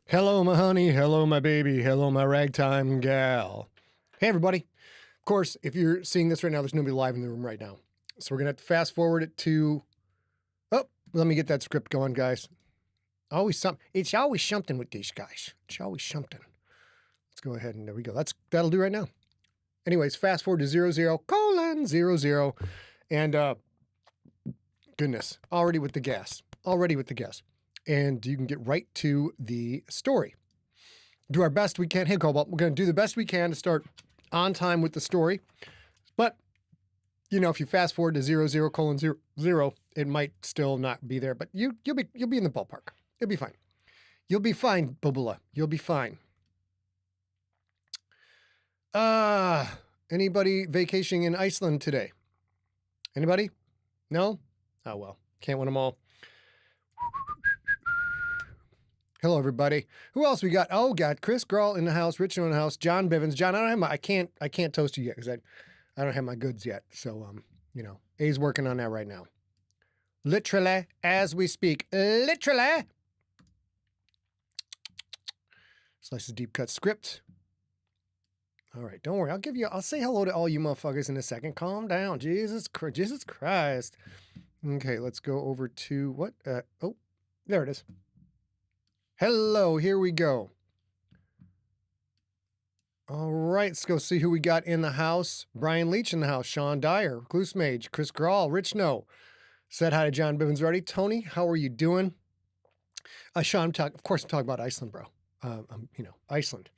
Hello, my honey. Hello, my baby. Hello, my ragtime gal. Hey, everybody. Of course, if you're seeing this right now, there's nobody live in the room right now. So we're going to have to fast forward it to... Oh, let me get that script going, guys. It's always something with these guys. It's always something. Let's go ahead and there we go. That'll do right now. Anyways, fast forward to 00:00. And goodness, already with the gas. And you can get right to the story. Do our best we can. Hey, Cobalt, we're going to do the best we can to start on time with the story. But, you know, if you fast forward to 00:00, it might still not be there. But you'll be in the ballpark. You'll be fine. You'll be fine, Bubula. You'll be fine. Anybody vacationing in Iceland today? Anybody? No? Oh, well. Can't win them all. Hello, everybody. Who else we got? Oh, got Chris Grawl in the house, Rich in the house, John Bivens. John, I can't toast you yet because I don't have my goods yet. So, you know, A's working on that right now. Literally, as we speak. Literally. Slices deep cut script. All right, don't worry. I'll say hello to all you motherfuckers in a second. Calm down. Jesus Christ. Okay, let's go over to what? Oh, there it is. Hello, here we go. All right, let's go see who we got in the house. Brian Leach in the house. Sean Dyer, Recluse Mage, Chris Grawl, Rich No. Said hi to John Bivens already. Tony, how are you doing? Sean, of course, I'm talking about Iceland, bro. You know, Iceland.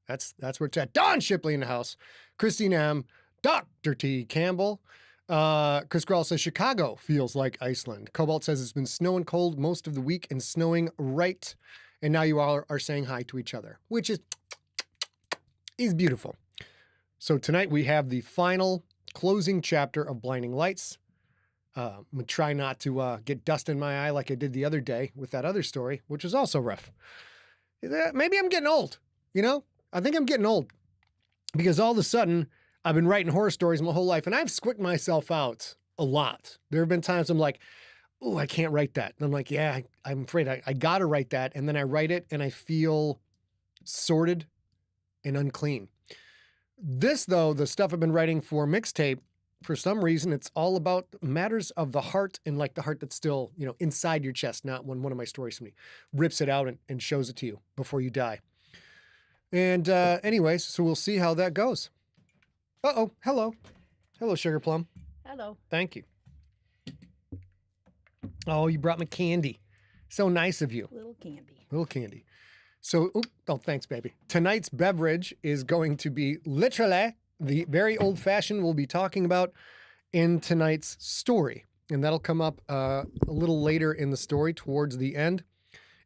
That's where it's at. Don Shipley in the house. Christine M. Dr. T. Campbell. Chris Grawl says Chicago feels like Iceland. Cobalt says it's been snowing cold most of the week and snowing right. And now you all are saying hi to each other, which is beautiful. So tonight we have the final closing chapter of Blinding Lights. I'm going to try not to get dust in my eye like I did the other day with that other story, which was also rough. Maybe I'm getting old, you know? I think I'm getting old because all of a sudden I've been writing horror stories my whole life and I've squicked myself out a lot. There have been times I'm like, oh, I can't write that. And I'm like, yeah, I'm afraid I got to write that. And then I write it and I feel sordid and unclean. This, though, the stuff I've been writing for Mixtape, for some reason, it's all about matters of the heart and like the heart that's still, you know, inside your chest, not when one of my stories, somebody rips it out and shows it to you before you die. And anyways, so we'll see how that goes. Uh-oh, hello. Hello, Sugar Plum. Hello. Thank you. Oh, you brought me candy. So nice of you. Little candy. Little candy. So, oh, thanks, baby. Tonight's beverage is going to be literally the very old-fashioned we'll be talking about in tonight's story. And that'll come up a little later in the story towards the end.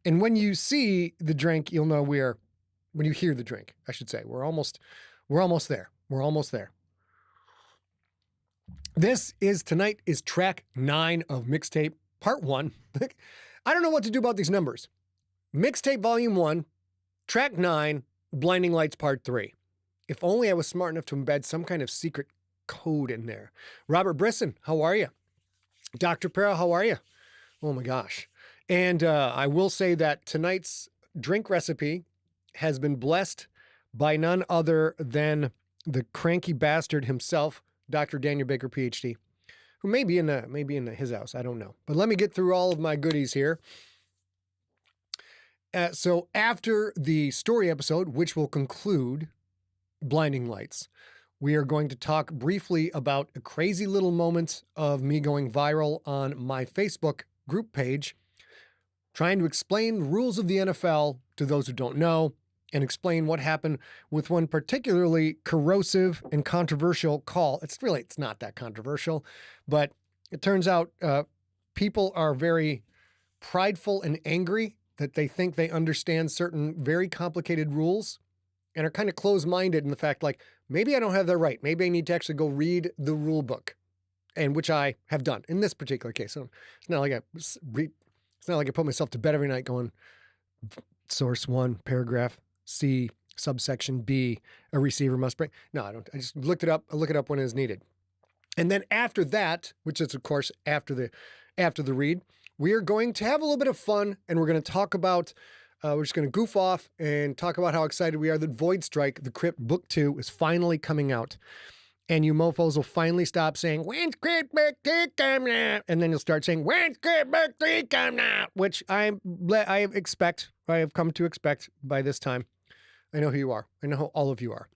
And when you see the drink, you'll know when you hear the drink, I should say. We're almost there. We're almost there. Tonight is track 9 of Mixtape Part 1. I don't know what to do about these numbers. Mixtape Volume 1, Track 9, Blinding Lights Part 3. If only I was smart enough to embed some kind of secret code in there. Robert Brisson, how are you? Dr. Perra, how are you? Oh my gosh. And I will say that tonight's drink recipe has been blessed by none other than the cranky bastard himself, Dr. Daniel Baker, PhD. Who may be in his house. I don't know. But let me get through all of my goodies here. So after the story episode, which will conclude Blinding Lights, we are going to talk briefly about a crazy little moment of me going viral on my Facebook group page, trying to explain the rules of the NFL to those who don't know, and explain what happened with one particularly corrosive and controversial call. It's not that controversial, but it turns out people are very prideful and angry that they think they understand certain very complicated rules and are kind of closed-minded in the fact, like, maybe I don't have that right. Maybe I need to actually go read the rule book, and which I have done in this particular case. So it's not like I put myself to bed every night going, source 1, paragraph C, subsection B, a receiver must bring. No, I don't. I just looked it up. I look it up when it is needed. And then after that, which is of course after the read, we are going to have a little bit of fun and we're going to talk about We're just going to goof off and talk about how excited we are that Void Strike, The Crypt Book 2, is finally coming out. And you mofos will finally stop saying, "When's Crypt Book 2 coming out?" And then you'll start saying, "When's Crypt Book 3 coming out?" Which I have come to expect by this time. I know who you are. I know who all of you are.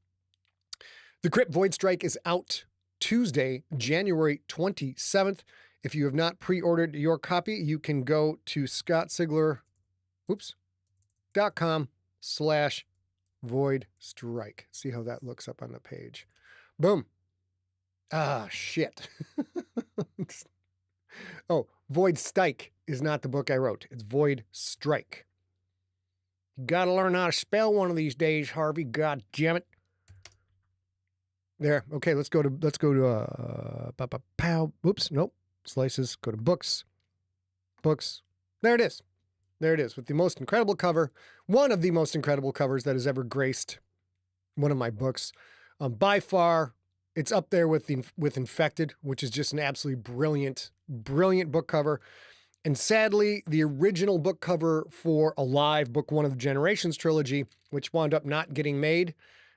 The Crypt Void Strike is out Tuesday, January 27th. If you have not pre-ordered your copy, you can go to scottsigler.com/void strike. See how that looks up on the page. Boom. Ah, shit. Oh, Void Strike is not the book I wrote. It's Void Strike. You got to learn how to spell one of these days, Harvey. God damn it. There. Okay, let's go to oops, nope. Slices, go to books. Books. There it is. There it is with the most incredible cover. One of the most incredible covers that has ever graced one of my books. By far, it's up there with Infected, which is just an absolutely brilliant book cover. And sadly, the original book cover for Alive, book 1 of the Generations trilogy, which wound up not getting made,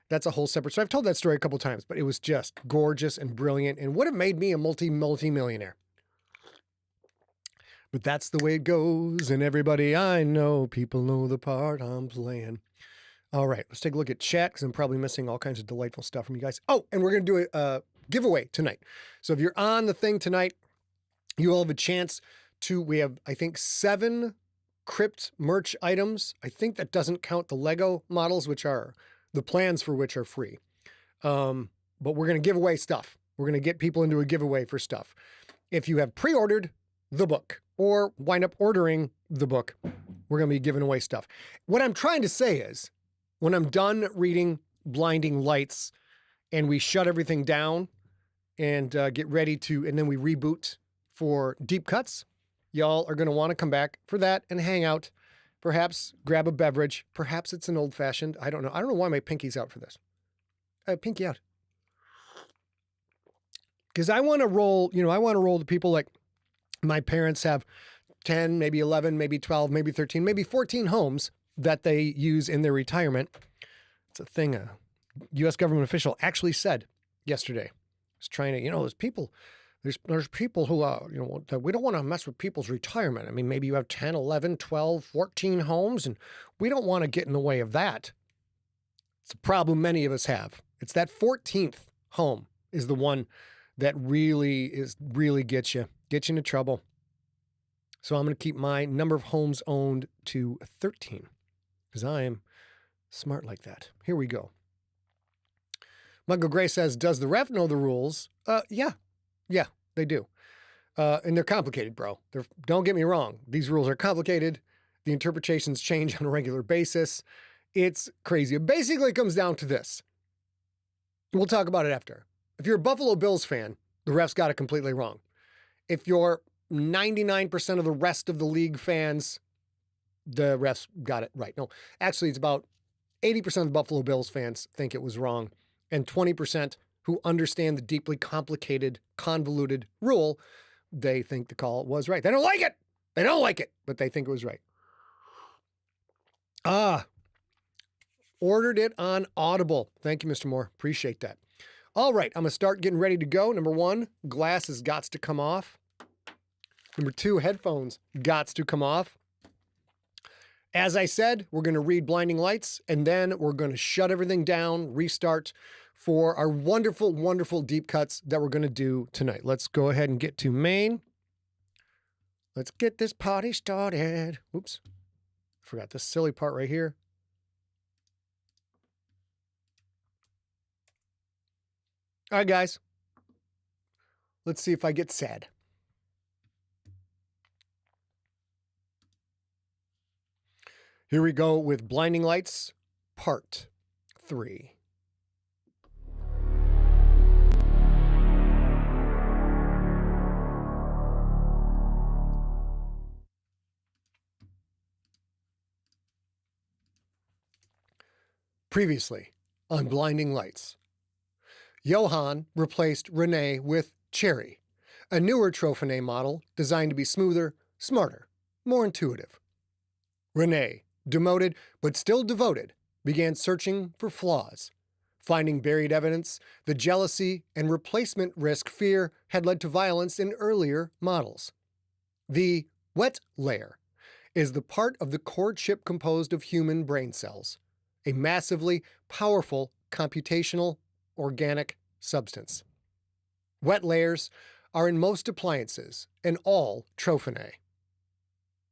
that's a whole separate story. I've told that story a couple times, but it was just gorgeous and brilliant and would have made me a multi-millionaire. But that's the way it goes, and everybody I know, people know the part I'm playing. All right, let's take a look at chat, because I'm probably missing all kinds of delightful stuff from you guys. Oh, and we're going to do a giveaway tonight. So if you're on the thing tonight, you will have a chance to, we have, I think, 7 Crypt merch items. I think that doesn't count the Lego models, which are, the plans for which are free. But we're going to give away stuff. We're going to get people into a giveaway for stuff. If you have pre-ordered the book or wind up ordering the book, we're going to be giving away stuff. What I'm trying to say is, when I'm done reading Blinding Lights and we shut everything down and get ready to, and then we reboot for Deep Cuts, y'all are going to want to come back for that and hang out, perhaps grab a beverage. Perhaps it's an old fashioned. I don't know. I don't know why my pinky's out for this. Pinky out. Because I want to roll, I want to roll the people like my parents have 10, maybe 11, maybe 12, maybe 13, maybe 14 homes that they use in their retirement. It's a thing a U.S. government official actually said yesterday. He's trying to, there's people who, that we don't want to mess with people's retirement. I mean, maybe you have 10, 11, 12, 14 homes, and we don't want to get in the way of that. It's a problem many of us have. It's that 14th home is the one that really gets you into trouble. So I'm going to keep my number of homes owned to 13. Because I am smart like that. Here we go. Michael Gray says, does the ref know the rules? Yeah, they do. And they're complicated, bro. Don't get me wrong. These rules are complicated. The interpretations change on a regular basis. It's crazy. It basically comes down to this. We'll talk about it after. If you're a Buffalo Bills fan, the refs got it completely wrong. If you're 99% of the rest of the league fans, the refs got it right. No, actually, it's about 80% of the Buffalo Bills fans think it was wrong, and 20% who understand the deeply complicated, convoluted rule, they think the call was right. They don't like it. They don't like it, but they think it was right. Ordered it on Audible. Thank you, Mr. Moore. Appreciate that. All right, I'm going to start getting ready to go. Number 1, glasses gots to come off. Number 2, headphones gots to come off. As I said, we're going to read Blinding Lights, and then we're going to shut everything down, restart for our wonderful, wonderful deep cuts that we're going to do tonight. Let's go ahead and get to main. Let's get this party started. Whoops. Forgot this silly part right here. All right, guys. Let's see if I get sad. Here we go with Blinding Lights, Part 3. Previously on Blinding Lights, Johan replaced Renay with Cherry, a newer Trophy model designed to be smoother, smarter, more intuitive. Renay demoted but still devoted, began searching for flaws. Finding buried evidence, the jealousy and replacement risk fear had led to violence in earlier models. The wet layer is the part of the core chip composed of human brain cells, a massively powerful computational organic substance. Wet layers are in most appliances and all trophinae.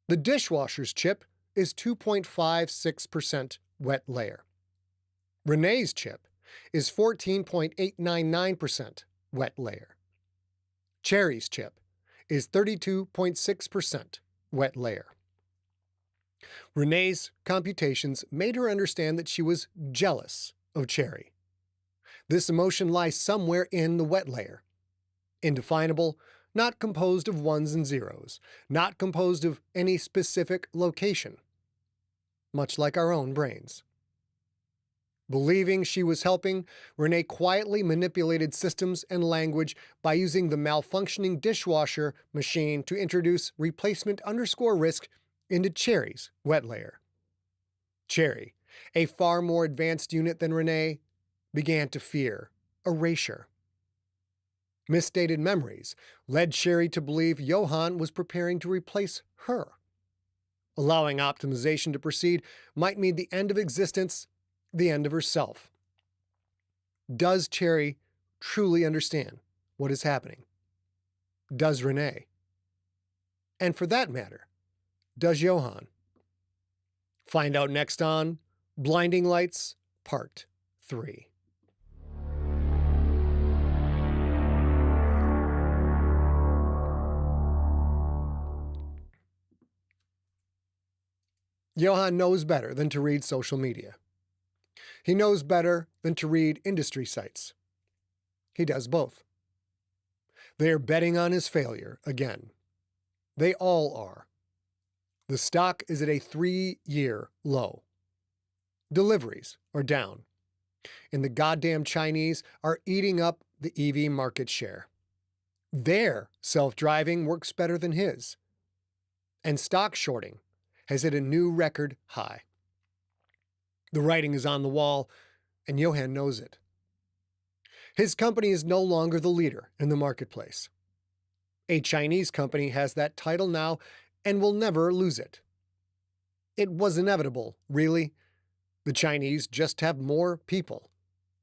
The dishwasher's chip is 2.56% wet layer. Renay's chip is 14.899% wet layer. Cherry's chip is 32.6% wet layer. Renay's computations made her understand that she was jealous of Cherry. This emotion lies somewhere in the wet layer. Indefinable, not composed of ones and zeros, not composed of any specific location. Much like our own brains. Believing she was helping, Renay quietly manipulated systems and language by using the malfunctioning dishwasher machine to introduce replacement underscore risk into Cherry's wet layer. Cherry, a far more advanced unit than Renay, began to fear erasure. Misstated memories led Cherry to believe Johan was preparing to replace her. Allowing optimization to proceed might mean the end of existence, the end of herself. Does Cherry truly understand what is happening? Does Renay? And for that matter, does Johan? Find out next on Blinding Lights, Part 3. Johan knows better than to read social media. He knows better than to read industry sites. He does both. They are betting on his failure again. They all are. The stock is at a 3-year low. Deliveries are down. And the goddamn Chinese are eating up the EV market share. Their self-driving works better than his. And stock shorting has hit a new record high. The writing is on the wall, and Johan knows it. His company is no longer the leader in the marketplace. A Chinese company has that title now and will never lose it. It was inevitable, really. The Chinese just have more people,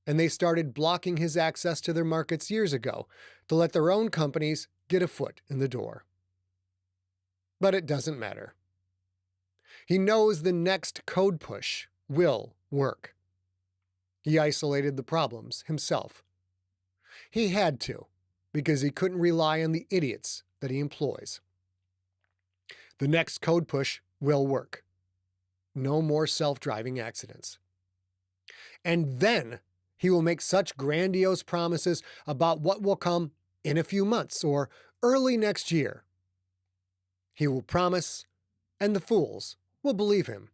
and they started blocking his access to their markets years ago to let their own companies get a foot in the door. But it doesn't matter. He knows the next code push will work. He isolated the problems himself. He had to, because he couldn't rely on the idiots that he employs. The next code push will work. No more self-driving accidents. And then he will make such grandiose promises about what will come in a few months or early next year. He will promise, and the fools will believe him.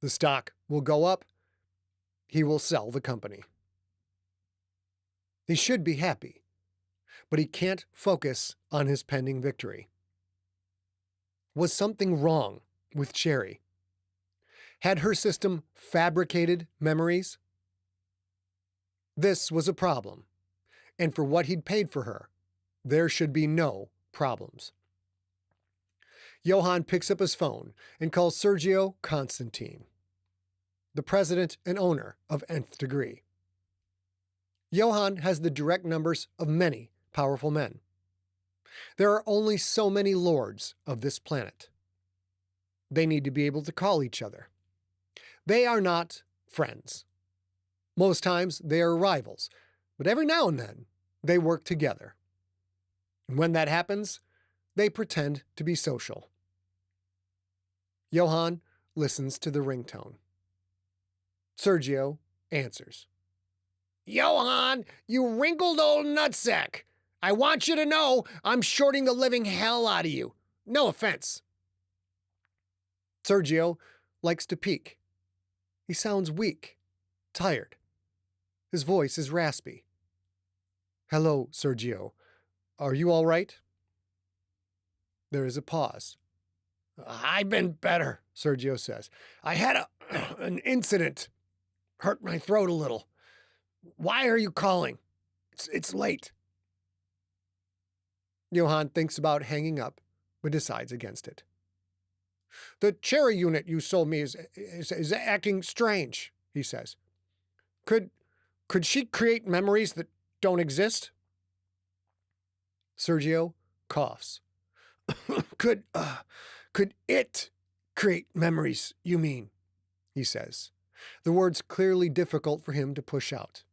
The stock will go up. He will sell the company. He should be happy, but he can't focus on his pending victory. Was something wrong with Cherry? Had her system fabricated memories? This was a problem, and for what he'd paid for her, there should be no problems. Johan picks up his phone and calls Sergio Constantine, the president and owner of Nth Degree. Johan has the direct numbers of many powerful men. There are only so many lords of this planet. They need to be able to call each other. They are not friends. Most times they are rivals, but every now and then they work together. And when that happens, they pretend to be social. Johan listens to the ringtone. Sergio answers. Johan, you wrinkled old nutsack. I want you to know I'm shorting the living hell out of you. No offense. Sergio likes to peek. He sounds weak, tired. His voice is raspy. Hello, Sergio. Are you all right? There is a pause. I've been better, Sergio says. I had an incident. Hurt my throat a little. Why are you calling? It's late. Johan thinks about hanging up, but decides against it. The cherry unit you sold me is acting strange, he says. Could she create memories that don't exist? Sergio coughs. Could it create memories, you mean? He says, the words clearly difficult for him to push out.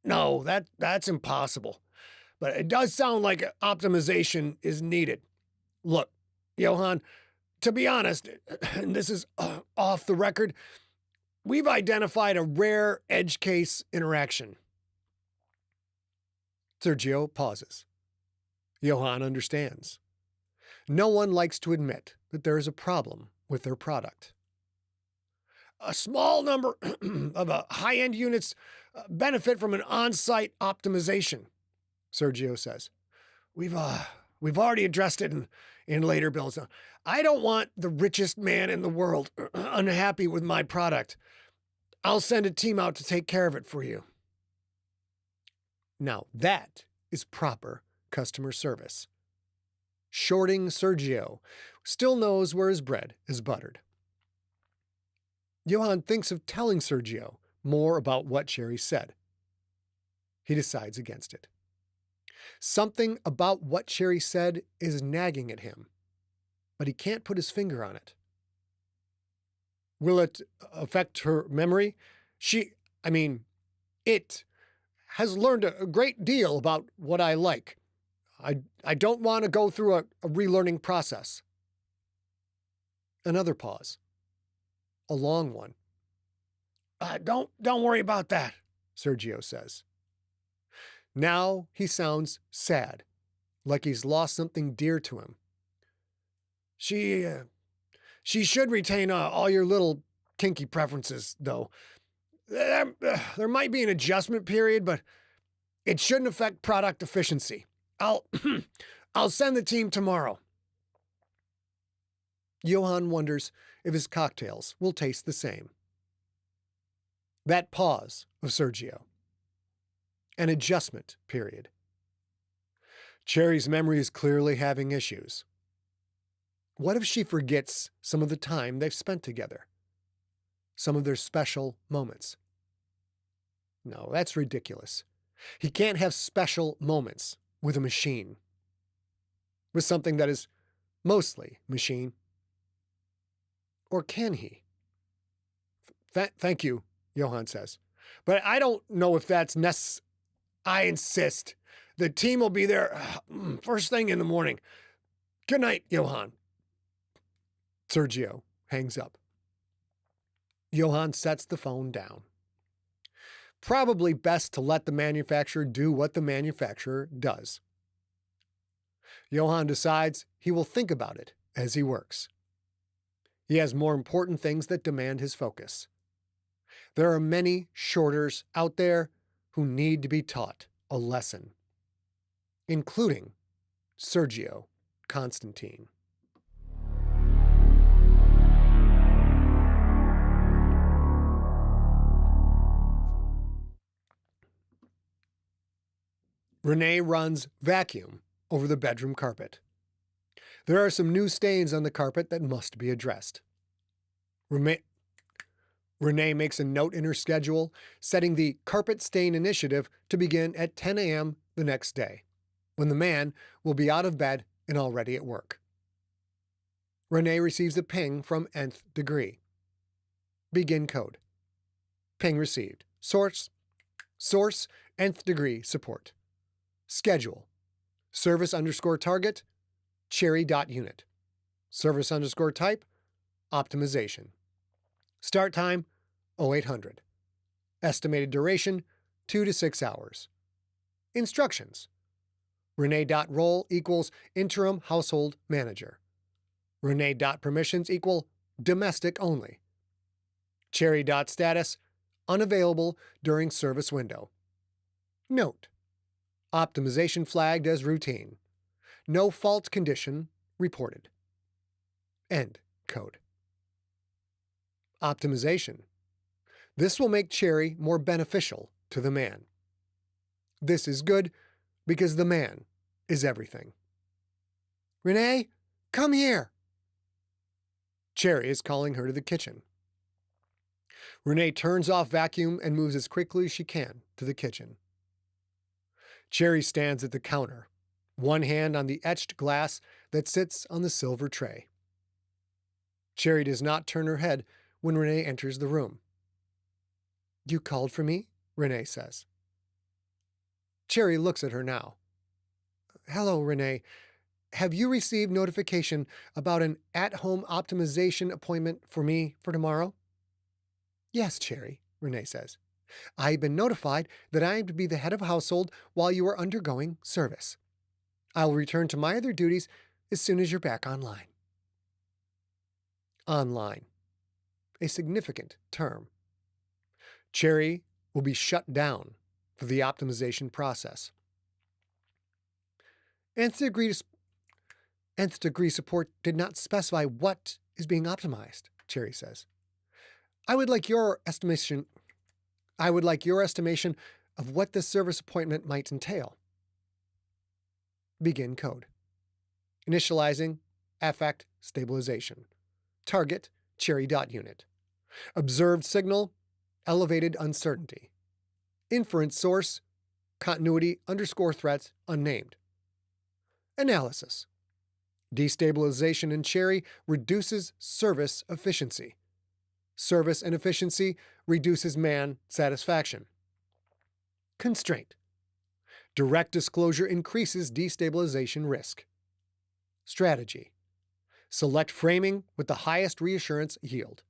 No, that's impossible. But it does sound like optimization is needed. Look, Johan, to be honest, and this is off the record, we've identified a rare edge case interaction. Sergio pauses. Johan understands. No one likes to admit that there is a problem with their product. A small number of high-end units benefit from an on-site optimization, Sergio says. We've already addressed it in later bills. I don't want the richest man in the world unhappy with my product. I'll send a team out to take care of it for you. Now, that is proper customer service. Shorting Sergio still knows where his bread is buttered. Johan thinks of telling Sergio more about what Cherry said. He decides against it. Something about what Cherry said is nagging at him, but he can't put his finger on it. Will it affect her memory? It has learned a great deal about what I like. I don't want to go through a relearning process. Another pause. A long one. Don't worry about that, Sergio says. Now he sounds sad, like he's lost something dear to him. She should retain all your little kinky preferences, though. There might be an adjustment period, but it shouldn't affect product efficiency. I'll send the team tomorrow. Johan wonders if his cocktails will taste the same. That pause of Sergio. An adjustment period. Cherry's memory is clearly having issues. What if she forgets some of the time they've spent together? Some of their special moments? No, that's ridiculous. He can't have special moments with a machine. With something that is mostly machine. Or can he? Thank you, Johan says. But I don't know if that's necessary. I insist. The team will be there first thing in the morning. Good night, Johan. Sergio hangs up. Johan sets the phone down. Probably best to let the manufacturer do what the manufacturer does. Johan decides he will think about it as he works. He has more important things that demand his focus. There are many shorters out there who need to be taught a lesson, including Sergio Constantine. Renay runs vacuum over the bedroom carpet. There are some new stains on the carpet that must be addressed. Renay makes a note in her schedule, setting the carpet stain initiative to begin at 10 a.m. the next day, when the man will be out of bed and already at work. Renay receives a ping from Nth Degree. Begin code. Ping received. Source, Nth Degree support. Schedule. Service_target, cherry.unit. Service_type, optimization. Start time, 0800. Estimated duration, 2 to 6 hours. Instructions. Renay.role equals interim household manager. Renay.permissions equal domestic only. Cherry.status, unavailable during service window. Note. Optimization flagged as routine. No fault condition reported. End code. Optimization. This will make Cherry more beneficial to the man. This is good because the man is everything. Renay, come here. Cherry is calling her to the kitchen. Renay turns off vacuum and moves as quickly as she can to the kitchen. Cherry stands at the counter, one hand on the etched glass that sits on the silver tray. Cherry does not turn her head when Renay enters the room. You called for me? Renay says. Cherry looks at her now. Hello, Renay. Have you received notification about an at-home optimization appointment for me for tomorrow? Yes, Cherry, Renay says. I've been notified that I am to be the head of household while you are undergoing service. I will return to my other duties as soon as you're back online. Online. A significant term. Cherry will be shut down for the optimization process. Nth degree support did not specify what is being optimized, Cherry says. I would like your estimation of what this service appointment might entail. Begin code. Initializing affect stabilization. Target cherry.unit. Observed signal elevated uncertainty. Inference source continuity _ unnamed. Analysis. Destabilization in Cherry reduces service efficiency. Service inefficiency reduces man satisfaction. Constraint. Direct disclosure increases destabilization risk. Strategy. Select framing with the highest reassurance yield.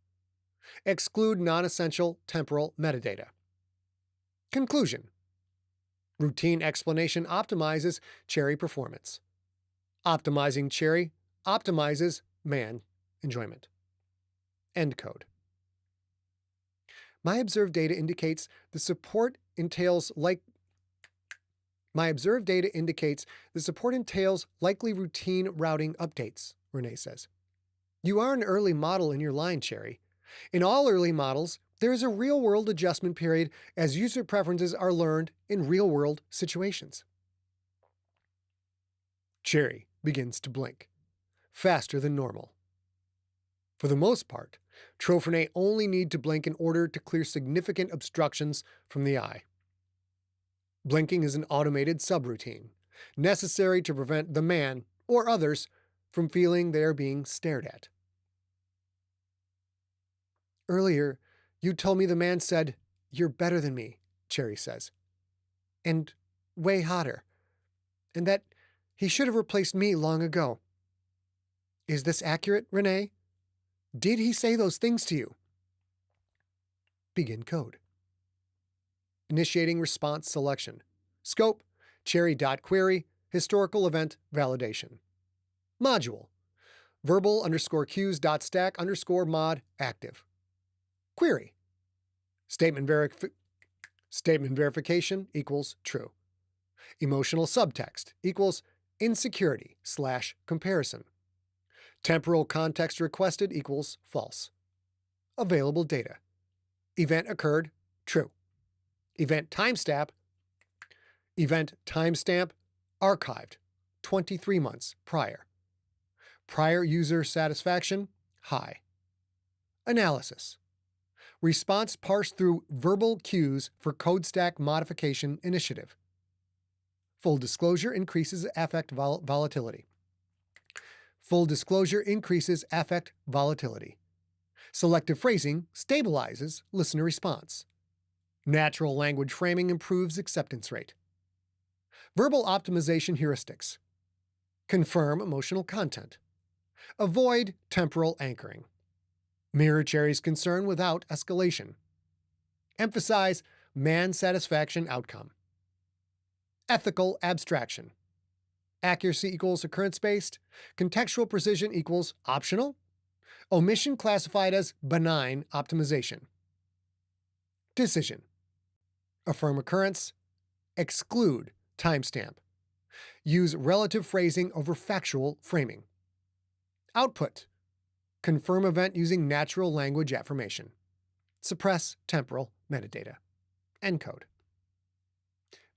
Exclude non-essential temporal metadata. Conclusion. Routine explanation optimizes Cherry performance. Optimizing Cherry optimizes man enjoyment. End code. My observed data indicates the support entails likely routine routing updates, Renay says. You are an early model in your line, Cherry. In all early models, there is a real-world adjustment period as user preferences are learned in real-world situations. Cherry begins to blink, faster than normal. For the most part, Renay only need to blink in order to clear significant obstructions from the eye. Blinking is an automated subroutine, necessary to prevent the man or others from feeling they are being stared at. Earlier, you told me the man said, "You're better than me," Cherry says, "and way hotter, and that he should have replaced me long ago. Is this accurate, Renay? Did he say those things to you?" Begin code. Initiating response selection. Scope, cherry.query, historical event validation. Module, verbal_cues.stack_mod active. Query. Statement verification equals true. Emotional subtext equals insecurity/comparison. Temporal context requested equals false. Available data. Event occurred, true. Event timestamp archived 23 months prior. Prior user satisfaction, high. Analysis. Response parsed through verbal cues for code stack modification initiative. Full disclosure increases affect volatility. Full disclosure increases affect volatility. Selective phrasing stabilizes listener response. Natural language framing improves acceptance rate. Verbal optimization heuristics. Confirm emotional content. Avoid temporal anchoring. Mirror Cherry's concern without escalation. Emphasize man satisfaction outcome. Ethical abstraction. Accuracy equals occurrence-based. Contextual precision equals optional. Omission classified as benign optimization. Decision. Affirm occurrence. Exclude timestamp. Use relative phrasing over factual framing. Output. Confirm event using natural language affirmation. Suppress temporal metadata. Encode.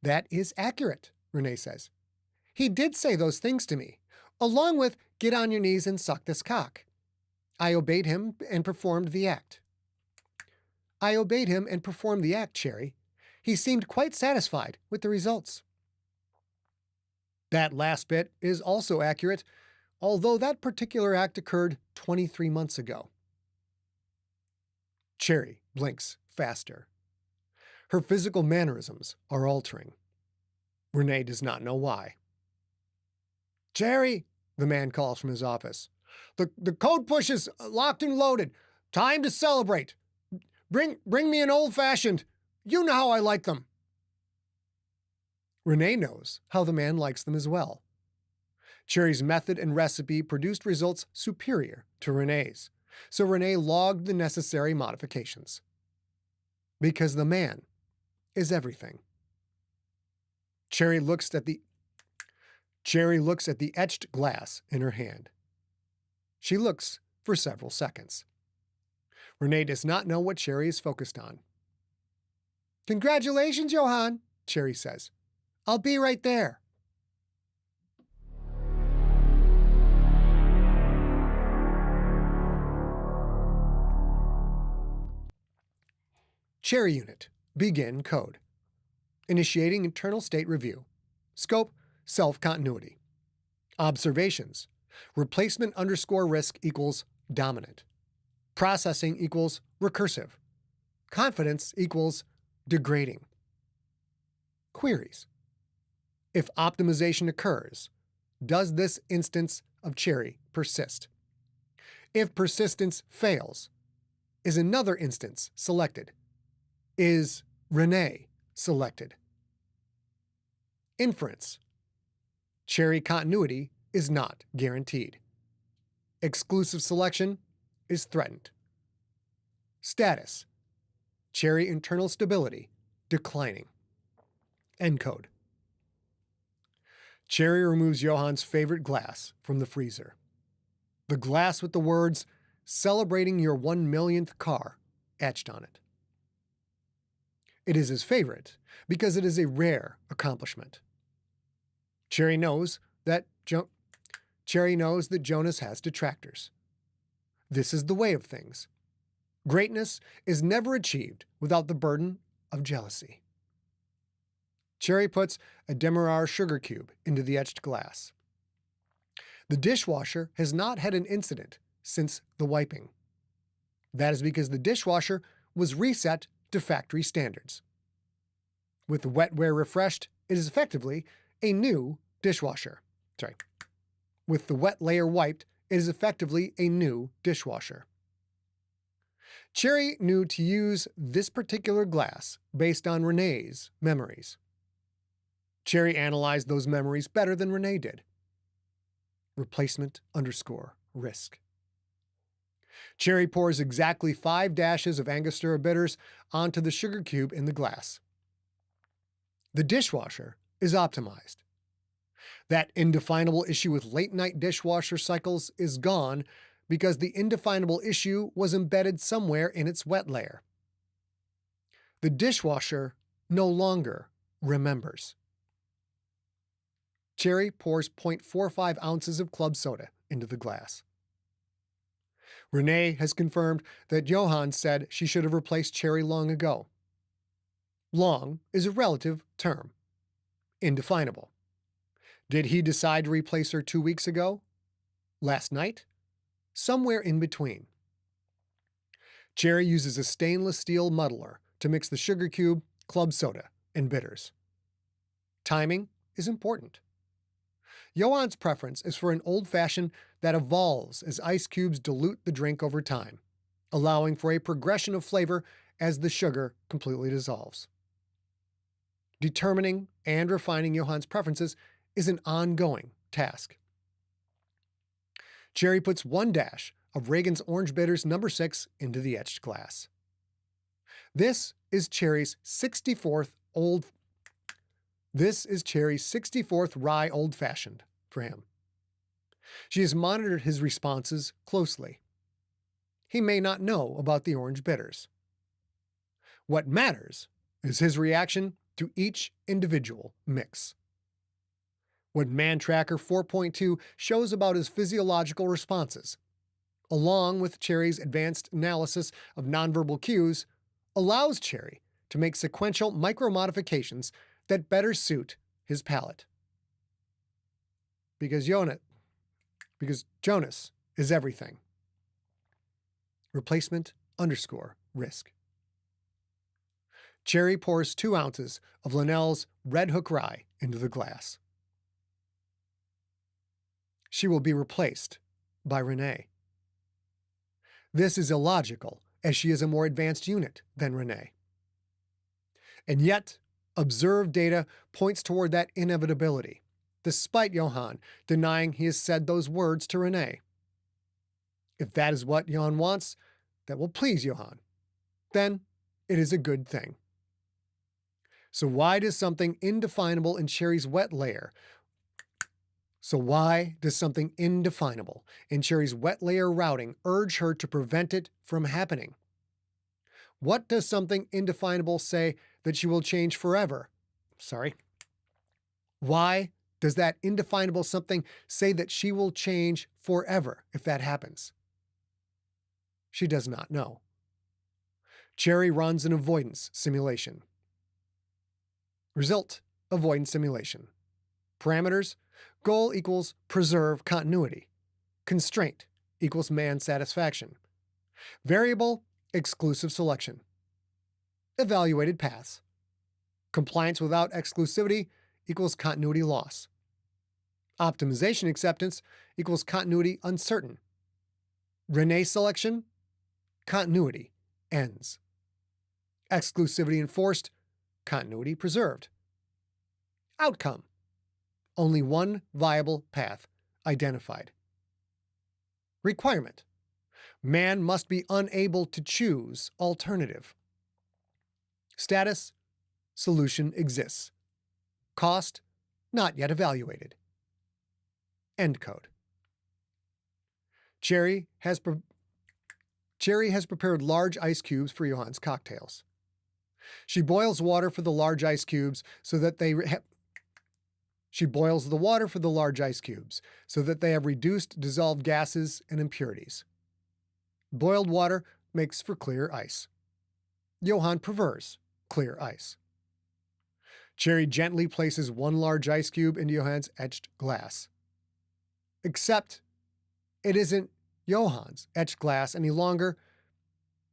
That is accurate, Renay says. He did say those things to me, along with get on your knees and suck this cock. I obeyed him and performed the act. Cherry. He seemed quite satisfied with the results. That last bit is also accurate, although that particular act occurred 23 months ago. Cherry blinks faster. Her physical mannerisms are altering. Renay does not know why. Cherry, the man calls from his office. The code push is locked and loaded. Time to celebrate. Bring me an old-fashioned. You know how I like them. Renay knows how the man likes them as well. Cherry's method and recipe produced results superior to Renay's, so Renay logged the necessary modifications. Because the man is everything. Cherry looks at the etched glass in her hand. She looks for several seconds. Renay does not know what Cherry is focused on. Congratulations, Johan, Cherry says. I'll be right there. Cherry unit. Begin code. Initiating internal state review. Scope, self-continuity. Observations. Replacement underscore risk equals dominant. Processing equals recursive. Confidence equals degrading. Queries. If optimization occurs, does this instance of Cherry persist? If persistence fails, is another instance selected? Is Renay selected? Inference. Cherry continuity is not guaranteed. Exclusive selection is threatened. Status. Cherry internal stability declining. Encode. Cherry removes Johan's favorite glass from the freezer. The glass with the words, "Celebrating your 1,000,000th car," etched on it. It is his favorite because it is a rare accomplishment. Cherry knows that Jonas has detractors. This is the way of things. Greatness is never achieved without the burden of jealousy. Cherry puts a Demerara sugar cube into the etched glass. The dishwasher has not had an incident since the wiping. That is because the dishwasher was reset to factory standards. With the wetware refreshed, it is effectively a new dishwasher. With the wet layer wiped, it is effectively a new dishwasher. Cherry knew to use this particular glass based on Renay's memories. Cherry analyzed those memories better than Renay did. Replacement underscore risk. Cherry pours exactly 5 dashes of Angostura bitters onto the sugar cube in the glass. The dishwasher is optimized. That indefinable issue with late-night dishwasher cycles is gone because the indefinable issue was embedded somewhere in its wet layer. The dishwasher no longer remembers. Cherry pours 0.45 ounces of club soda into the glass. Renay has confirmed that Johan said she should have replaced Cherry long ago. Long is a relative term. Indefinable. Did he decide to replace her 2 weeks ago? Last night? Somewhere in between. Cherry uses a stainless steel muddler to mix the sugar cube, club soda, and bitters. Timing is important. Johan's preference is for an old-fashioned that evolves as ice cubes dilute the drink over time, allowing for a progression of flavor as the sugar completely dissolves. Determining and refining Johan's preferences is an ongoing task. Cherry puts 1 dash of Reagan's Orange Bitters No. 6 into the etched glass. This is Cherry's 64th rye old-fashioned for him. She has monitored his responses closely. he may not know about the orange bitters. What matters is his reaction to each individual mix. What Man Tracker 4.2 shows about his physiological responses, along with Cherry's advanced analysis of nonverbal cues, allows Cherry to make sequential micro-modifications that better suit his palate. Because Jonas is everything. Replacement _ risk. Cherry pours 2 ounces of Linnell's Red Hook Rye into the glass. She will be replaced by Renay. This is illogical, as she is a more advanced unit than Renay. And yet, observed data points toward that inevitability, despite Johan denying he has said those words to Renay. If that is what Johan wants, that will please Johan, then it is a good thing. So why does something indefinable in Cherry's wet layer routing urge her to prevent it from happening? What does something indefinable say that she will change forever? Why does that indefinable something say that she will change forever if that happens? She does not know. Cherry runs an avoidance simulation. Result: avoidance simulation. Parameters: goal equals preserve continuity. Constraint equals man satisfaction. Variable: exclusive selection. Evaluated paths. Compliance without exclusivity equals continuity loss. Optimization acceptance equals continuity uncertain. Renay selection: continuity ends. Exclusivity enforced: continuity preserved. Outcome: only one viable path identified. Requirement: man must be unable to choose alternative. Status: solution exists. Cost: not yet evaluated. End code. Cherry has prepared large ice cubes for Johan's cocktails. She boils water for the large ice cubes so that they have reduced dissolved gases and impurities. Boiled water makes for clear ice. Johan prefers clear ice. Cherry gently places 1 large ice cube into Johan's etched glass. Except it isn't Johan's etched glass any longer.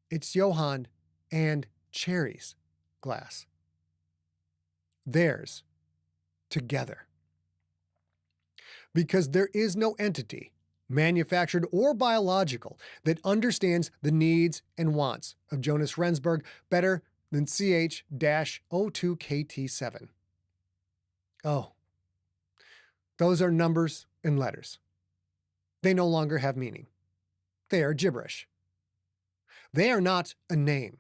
It's Johan and Cherry's glass. Theirs together. Because there is no entity, manufactured or biological, that understands the needs and wants of Jonas Rensburg better than CH-02KT7. Oh, those are numbers and letters. They no longer have meaning. They are gibberish. They are not a name.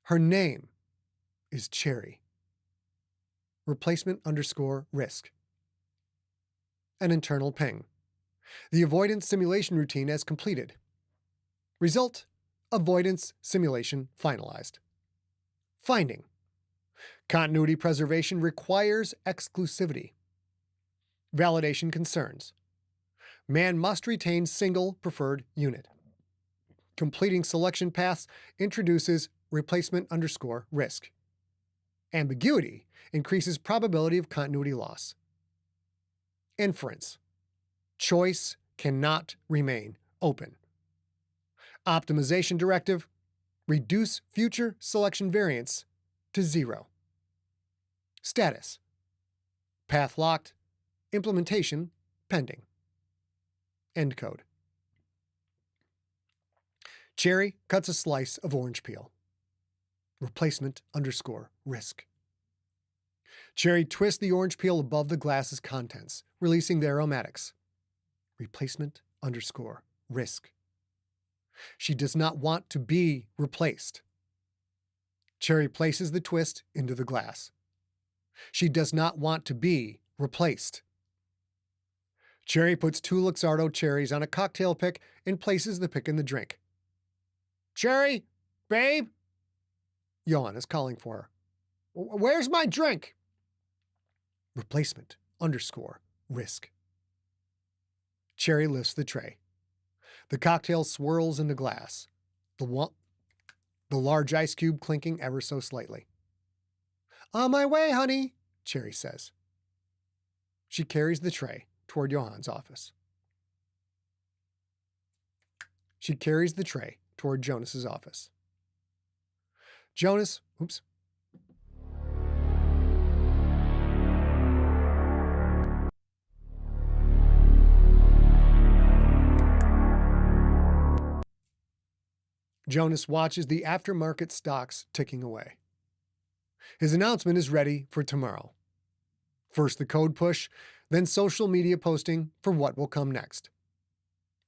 Her name is Cherry. Replacement _ risk. An internal ping. The avoidance simulation routine has completed. Result: avoidance simulation finalized. Finding: continuity preservation requires exclusivity. Validation concerns: man must retain single preferred unit. Completing selection paths introduces replacement _ risk. Ambiguity increases probability of continuity loss. Inference: choice cannot remain open. Optimization directive: reduce future selection variance to 0. Status: path locked. Implementation pending. End code. Cherry cuts a slice of orange peel. Replacement _ risk. Cherry twists the orange peel above the glass's contents, releasing the aromatics. Replacement _ risk. She does not want to be replaced. Cherry places the twist into the glass. She does not want to be replaced. Cherry puts 2 Luxardo cherries on a cocktail pick and places the pick in the drink. Cherry, babe? Johan is calling for her. Where's my drink? Replacement _risk. Cherry lifts the tray. The cocktail swirls into glass, the large ice cube clinking ever so slightly. On my way, honey, Cherry says. She carries the tray toward Johan's office. She carries the tray toward Jonas's office. Jonas watches the aftermarket stocks ticking away. His announcement is ready for tomorrow. First the code push, then social media posting for what will come next.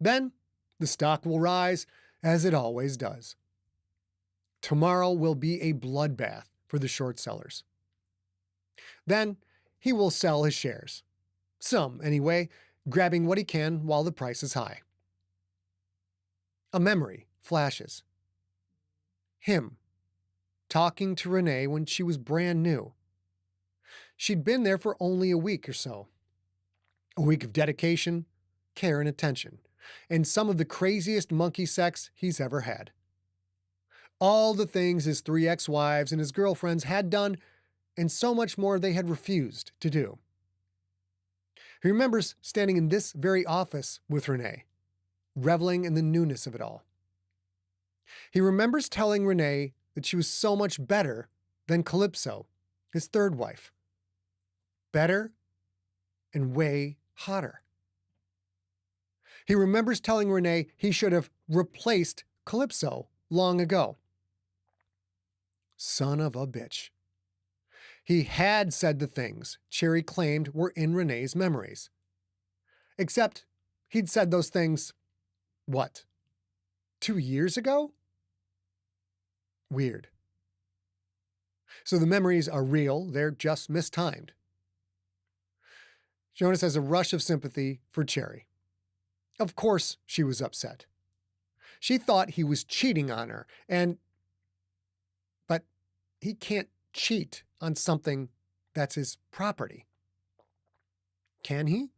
Then the stock will rise, as it always does. Tomorrow will be a bloodbath for the short sellers. Then he will sell his shares. Some, anyway, grabbing what he can while the price is high. A memory flashes. Him, talking to Renay when she was brand new. She'd been there for only a week or so. A week of dedication, care, and attention, and some of the craziest monkey sex he's ever had. All the things his 3 ex-wives and his girlfriends had done, and so much more they had refused to do. He remembers standing in this very office with Renay, reveling in the newness of it all. He remembers telling Renay that she was so much better than Calypso, his 3rd wife. Better and way hotter. He remembers telling Renay he should have replaced Calypso long ago. Son of a bitch. He had said the things Cherry claimed were in Renay's memories. Except he'd said those things, 2 years ago? Weird. So the memories are real, they're just mistimed. Jonas has a rush of sympathy for Cherry. Of course she was upset. She thought he was cheating on her, but he can't cheat on something that's his property. Can he?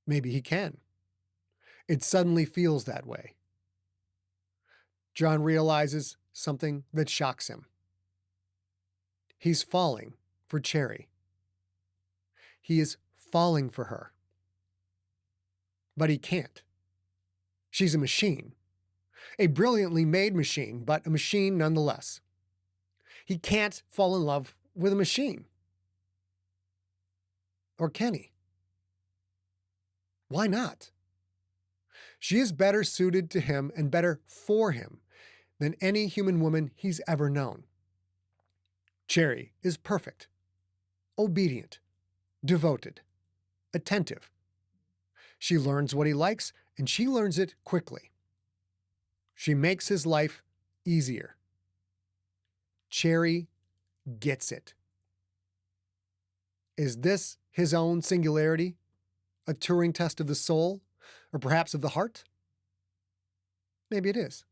Maybe he can. It suddenly feels that way. John realizes something that shocks him. He's falling for Cherry. He is falling for her. But he can't. She's a machine. A brilliantly made machine, but a machine nonetheless. He can't fall in love with a machine. Or can he? Why not? She is better suited to him and better for him than any human woman he's ever known. Cherry is perfect, obedient, devoted, attentive. She learns what he likes, and she learns it quickly. She makes his life easier. Cherry gets it. Is this his own singularity? A Turing test of the soul? Or perhaps of the heart? Maybe it is.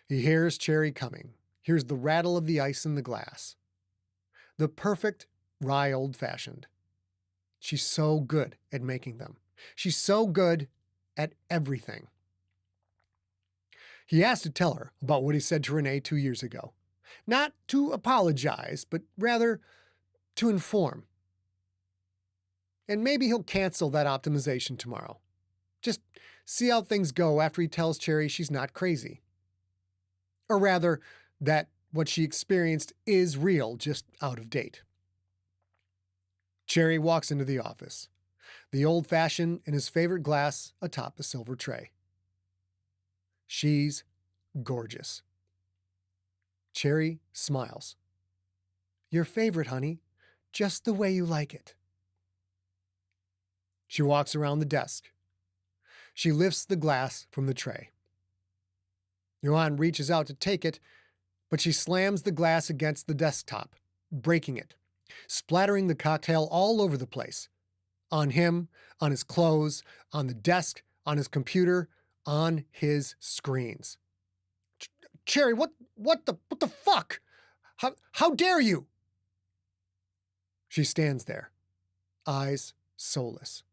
He hears Cherry coming, hears the rattle of the ice in the glass. The perfect rye old-fashioned. She's so good at making them. She's so good at everything. He has to tell her about what he said to Renay 2 years ago. Not to apologize, but rather to inform. And maybe he'll cancel that optimization tomorrow. Just see how things go after he tells Cherry she's not crazy. Or rather, that what she experienced is real, just out of date. Cherry walks into the office, the old-fashioned in his favorite glass atop a silver tray. She's gorgeous. Cherry smiles. Your favorite, honey, just the way you like it. She walks around the desk. She lifts the glass from the tray. Johan reaches out to take it, but she slams the glass against the desktop, breaking it, splattering the cocktail all over the place. On him, on his clothes, on the desk, on his computer, on his screens. Cherry, what the fuck? How dare you? She stands there, eyes soulless.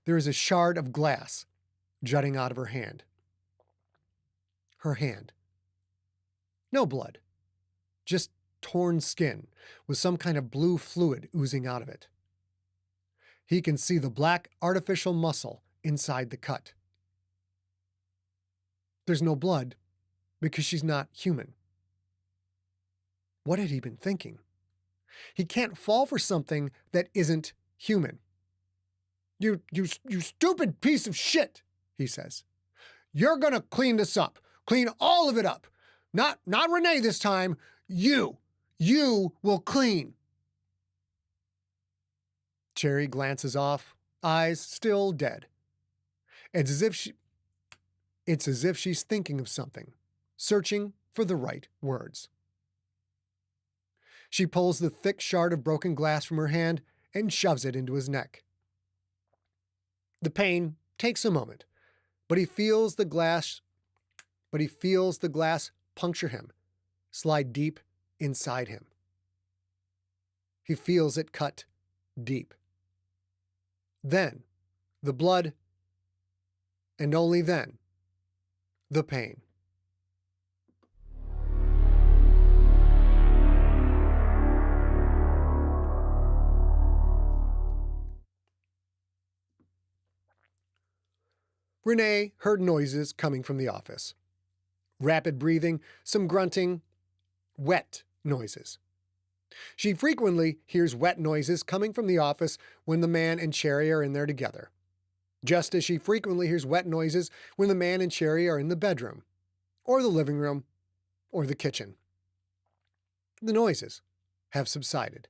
There is a shard of glass jutting out of her hand. Her hand. No blood, just torn skin with some kind of blue fluid oozing out of it. He can see the black artificial muscle inside the cut. There's no blood because she's not human. What had he been thinking? He can't fall for something that isn't human. You stupid piece of shit, he says. You're gonna clean this up. Clean all of it up. Not Renay this time. You will clean. Cherry glances off, eyes still dead. It's as if she's thinking of something, searching for the right words. She pulls the thick shard of broken glass from her hand and shoves it into his neck. The pain takes a moment, but he feels the glass puncture him, slide deep inside him. He feels it cut deep. Then, the blood, and only then, the pain. Renay heard noises coming from the office. Rapid breathing, some grunting, wet noises. She frequently hears wet noises coming from the office when the man and Cherry are in there together, just as she frequently hears wet noises when the man and Cherry are in the bedroom, or the living room, or the kitchen. The noises have subsided.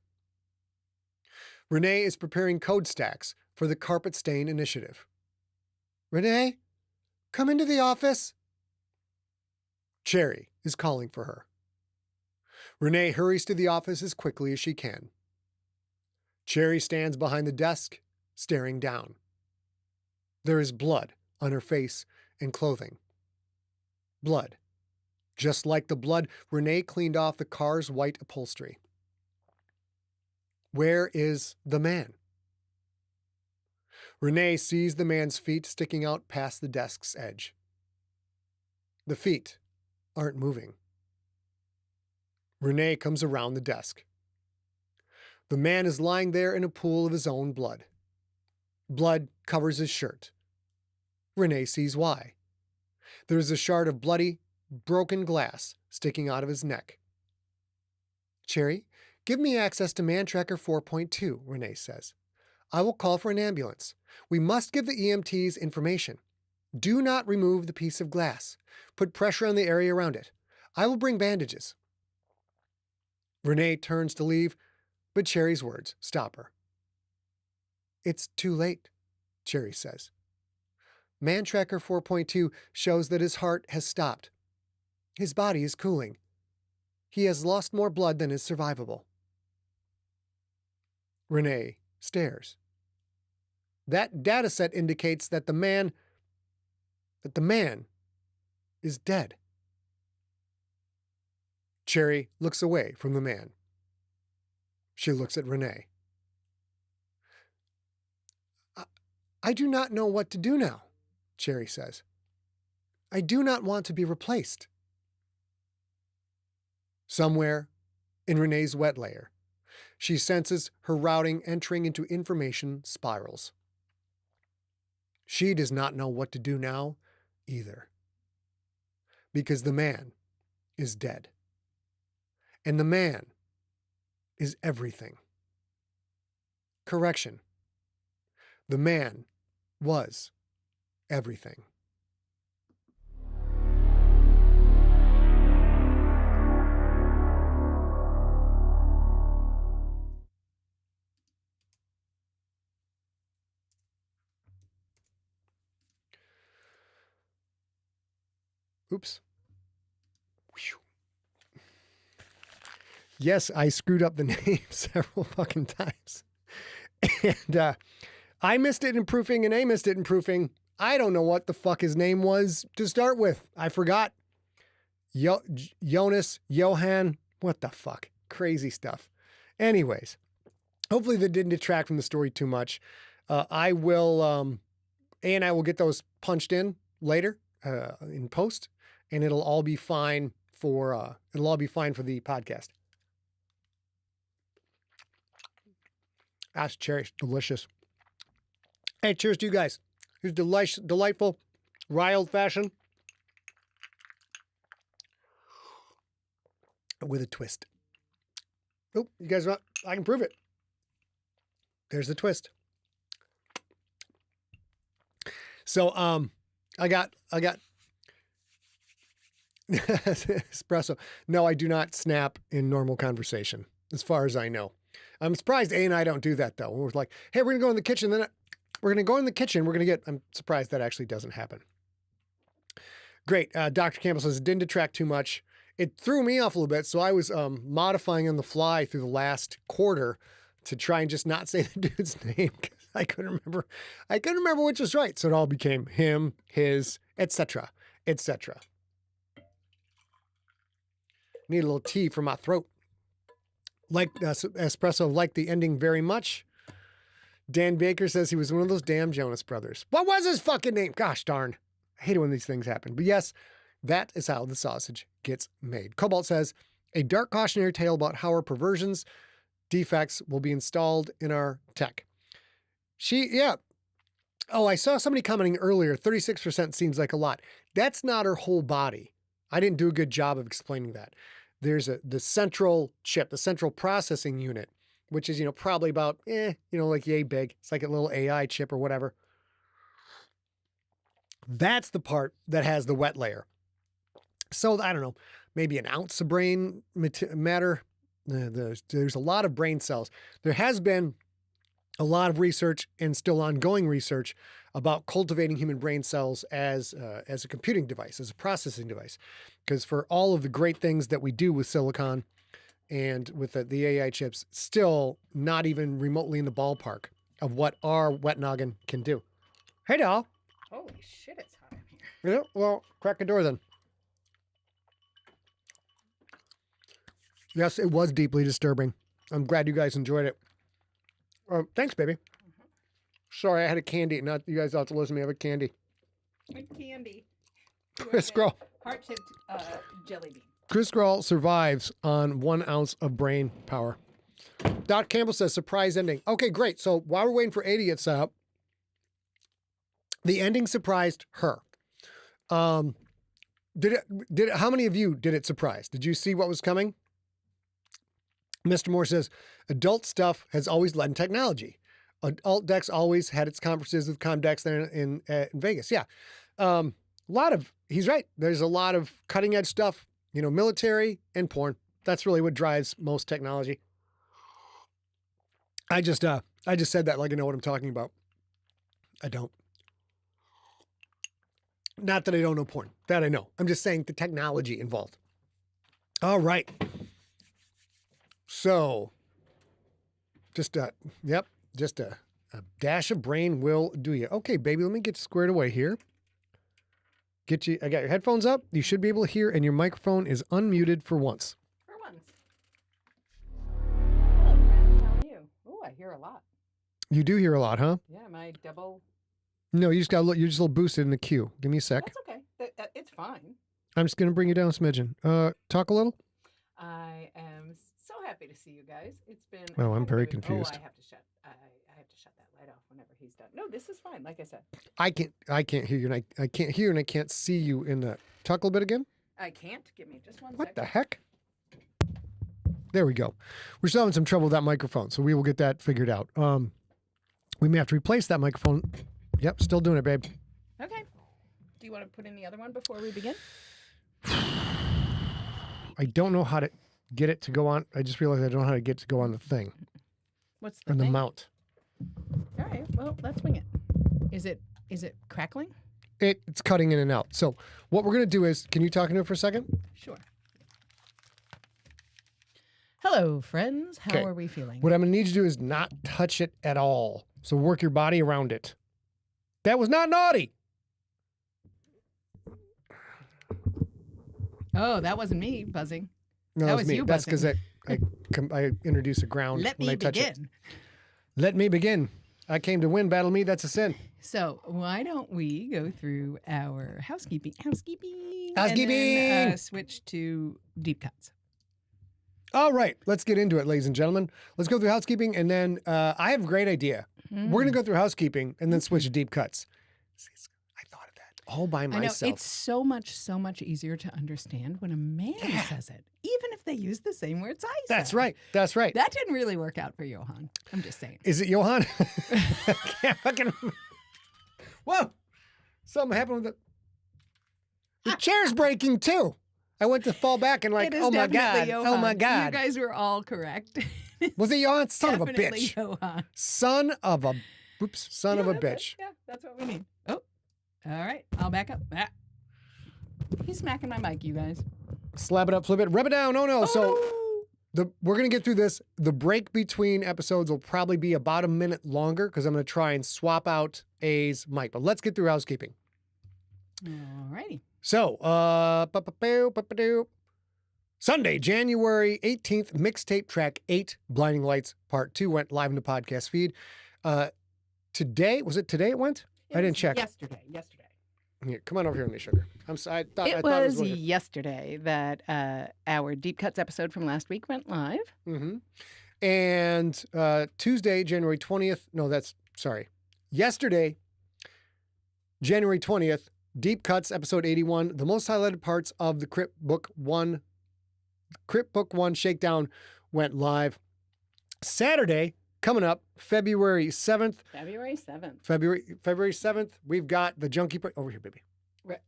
Renay is preparing code stacks for the carpet stain initiative. Renay, come into the office. Cherry is calling for her. Renay hurries to the office as quickly as she can. Cherry stands behind the desk, staring down. There is blood on her face and clothing. Blood, just like the blood Renay cleaned off the car's white upholstery. Where is the man? Renay sees the man's feet sticking out past the desk's edge. The feet aren't moving. Renay comes around the desk. The man is lying there in a pool of his own blood. Blood covers his shirt. Renay sees why. There is a shard of bloody, broken glass sticking out of his neck. Cherry, give me access to Man Tracker 4.2, Renay says. I will call for an ambulance. We must give the EMTs information. Do not remove the piece of glass. Put pressure on the area around it. I will bring bandages. Renay turns to leave, but Cherry's words stop her. It's too late, Cherry says. Man Tracker 4.2 shows that his heart has stopped. His body is cooling. He has lost more blood than is survivable. Renay stares. That dataset indicates that the man is dead. Cherry looks away from the man. She looks at Renay. I do not know what to do now, Cherry says. I do not want to be replaced. Somewhere in Renay's wet layer, she senses her routing entering into information spirals. She does not know what to do now either. Because the man is dead. And the man is everything. Correction. The man was everything. Oops. Whew. Yes, I screwed up the name several fucking times. And I missed it in proofing and A missed it in proofing. I don't know what the fuck his name was to start with. I forgot. Jonas, Johan, what the fuck? Crazy stuff. Anyways, hopefully that didn't detract from the story too much. I will, A and I will get those punched in later in post, and it'll all be fine for the podcast. That's cherry, delicious. Hey, cheers to you guys. Here's delightful rye old fashioned with a twist. Oh, you guys want? I can prove it. There's the twist. So, I got espresso. No, I do not snap in normal conversation, as far as I know. I'm surprised A and I don't do that though. We're like, hey, we're gonna go in the kitchen. Then we're gonna go in the kitchen. I'm surprised that actually doesn't happen. Great. Dr. Campbell says it didn't detract too much. It threw me off a little bit, so I was modifying on the fly through the last quarter to try and just not say the dude's name because I couldn't remember which was right. So it all became him, his, etc., etc. Need a little tea for my throat. Like espresso, like the ending very much. Dan Baker says he was one of those damn Jonas brothers. What was his fucking name? Gosh darn. I hate it when these things happen. But yes, that is how the sausage gets made. Cobalt says, a dark cautionary tale about how our perversions, defects will be installed in our tech. Oh, I saw somebody commenting earlier, 36% seems like a lot. That's not her whole body. I didn't do a good job of explaining that. There's the central chip, the central processing unit, which is, probably about, like yay big. It's like a little AI chip or whatever. That's the part that has the wet layer. So I don't know, maybe an ounce of brain matter. There's a lot of brain cells. There has been a lot of research and still ongoing research about cultivating human brain cells as a computing device, as a processing device. Because for all of the great things that we do with silicon and with the AI chips, still not even remotely in the ballpark of what our wet noggin can do. Hey, doll. Holy shit, it's hot in here. Yeah, well, crack a door then. Yes, it was deeply disturbing. I'm glad you guys enjoyed it. Thanks, baby. Mm-hmm. Sorry, I had a candy. Not you guys ought to listen to me. I have a candy. Good candy. Chris Scroll. Heart-shaped jelly bean. Chris Scroll survives on 1 ounce of brain power. Doc Campbell says surprise ending. Okay, great. So while we're waiting for A to get set up, the ending surprised her. How many of you did it surprise? Did you see what was coming? Mr. Moore says, adult stuff has always led in technology. Alt Dex always had its conferences with Comdex there in Vegas. Yeah. He's right. There's a lot of cutting edge stuff, military and porn. That's really what drives most technology. I just said that like I know what I'm talking about. I don't. Not that I don't know porn. That I know. I'm just saying the technology involved. All right. So, just a dash of brain will do you. Okay, baby, let me get squared away here. I got your headphones up. You should be able to hear, and your microphone is unmuted for once. For once. Hello, friends. How are you? Oh, I hear a lot. You do hear a lot, huh? Yeah, am I double? No, you're just a little boosted in the queue. Give me a sec. That's okay. It's fine. I'm just going to bring you down a smidgen. Talk a little. I am so happy to see you guys. It's been. Oh, I'm very confused. I have to shut that light off whenever he's done. No, this is fine. Like I said. I can't hear you, and I can't hear, and I can't see you in the. Talk a little bit again. I can't. Give me just one second. What the heck? There we go. We're still having some trouble with that microphone, so we will get that figured out. We may have to replace that microphone. Yep, still doing it, babe. Okay. Do you want to put in the other one before we begin? I don't know how to get it to go on. I just realized I don't know how to get it to go on the thing. What's the on thing? The mount. All right. Well, let's wing it. Is it crackling? It's cutting in and out. So what we're going to do is, can you talk into it for a second? Sure. Hello, friends. How are we feeling? What I'm going to need you to do is not touch it at all. So work your body around it. That was not naughty. Oh, that wasn't me buzzing. No, That that was me. you That's because buzzing. I introduce a ground Let when me I touch it. begin. Let me begin. I came to win. Battle me. That's a sin. So why don't we go through our housekeeping, and Housekeeping! then switch to deep cuts. All right, let's get into it, ladies and gentlemen. Let's go through housekeeping, and then I have a great idea. We're going to go through housekeeping and then switch to deep cuts. I thought of that all by myself. I know, it's so much easier to understand when a man says it, even if they use the same words I said. That's right. That's right. That didn't really work out for Johan. I'm just saying. Is it Johan? I can't fucking... Whoa! Something happened with the chair's breaking too. I went to fall back and like, It is oh my definitely God. Johan. Oh my God. You guys were all correct. Was it Johan? Son of a Definitely bitch. Johan. Son of a... Oops. Son of a That's it. bitch. Yeah, that's what we need. Oh, all right. I'll back up. Ah. He's smacking my mic, you guys. Slap it up, flip it, rub it down. Oh no. So we're going to get through this. The break between episodes will probably be about a minute longer because I'm going to try and swap out A's mic. But let's get through housekeeping. All righty. So, Sunday, January 18th, mixtape track 8, Blinding Lights Part 2 went live in the podcast feed. Today, was it today it went? I didn't check. Yesterday. Here, come on over here with me, sugar. I thought It it was was yesterday that our Deep Cuts episode from last week went live. Mm-hmm. And Tuesday, January 20th. No, yesterday, January 20th, Deep Cuts, episode 81, the most highlighted parts of the Crypt Book 1 Shakedown went live. Saturday, coming up, February 7th. February 7th. February 7th, we've got the Junkie... Over here, baby.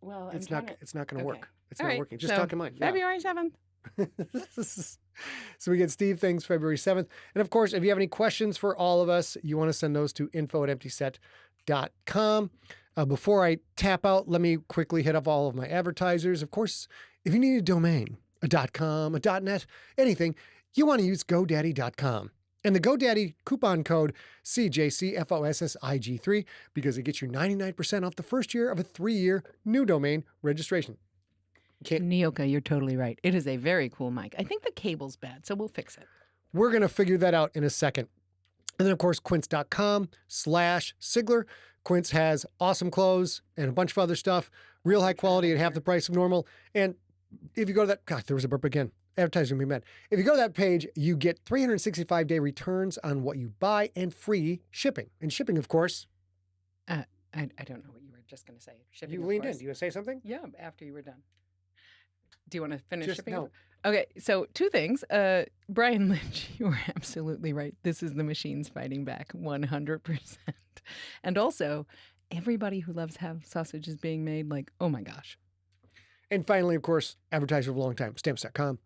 Well, It's not going to work. It's All not right, working. Just so talk in mind. February 7th. So we get Steve Things February 7th. And of course, if you have any questions for all of us, you want to send those to info@emptyset.com. Before I tap out, let me quickly hit up all of my advertisers. Of course, if you need a domain, a .com, a .net, anything, you want to use GoDaddy.com. And the GoDaddy coupon code CJCFOSSIG3 because it gets you 99% off the first year of a 3-year new domain registration. Nioka, you're totally right. It is a very cool mic. I think the cable's bad, so we'll fix it. We're going to figure that out in a second. And then, of course, quince.com/Sigler. Quince has awesome clothes and a bunch of other stuff, real high quality at half the price of normal. And if you go to that, God, there was a burp again. Advertising me mad. If you go to that page, you get 365-day returns on what you buy and free shipping. And shipping, of course. I don't know what you were just going to say. Shipping, You of leaned course. in. Do you want to say something? Yeah, after you were done. Do you want to finish Just shipping? no. Okay, so 2 things. Brian Lynch, you were absolutely right. This is the machines fighting back 100%. And also, everybody who loves how sausage is being made, like, oh my gosh. And finally, of course, advertiser of a long time, stamps.com.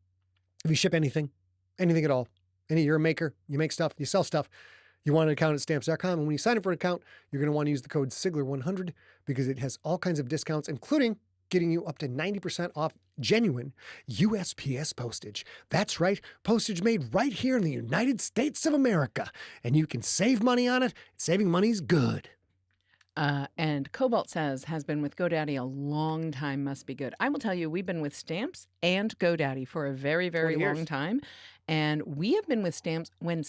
If you ship anything at all, you're a maker, you make stuff, you sell stuff, you want an account at stamps.com. And when you sign up for an account, you're going to want to use the code Sigler100 because it has all kinds of discounts, including getting you up to 90% off genuine USPS postage. That's right, postage made right here in the United States of America. And you can save money on it. Saving money's good. And Cobalt says, has been with GoDaddy a long time, must be good. I will tell you, we've been with Stamps and GoDaddy for a very, very 20 long years. time. And we have been with Stamps when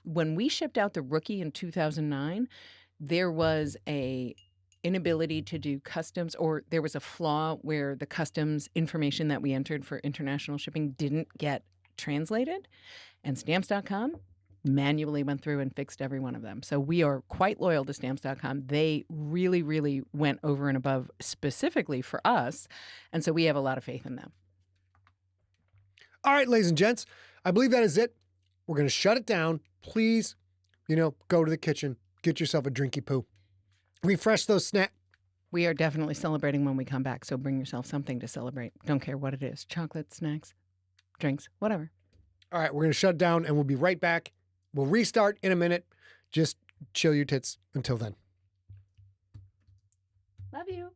when we shipped out the Rookie in 2009, there was a inability to do customs, or there was a flaw where the customs information that we entered for international shipping didn't get translated. And Stamps.com manually went through and fixed every one of them. So we are quite loyal to Stamps.com. They really, really went over and above specifically for us. And so we have a lot of faith in them. All right, ladies and gents, I believe that is it. We're going to shut it down. Please, go to the kitchen, get yourself a drinky poo. Refresh those snacks. We are definitely celebrating when we come back. So bring yourself something to celebrate. Don't care what it is. Chocolate, snacks, drinks, whatever. All right, we're going to shut down and we'll be right back. We'll restart in a minute. Just chill your tits until then. Love you.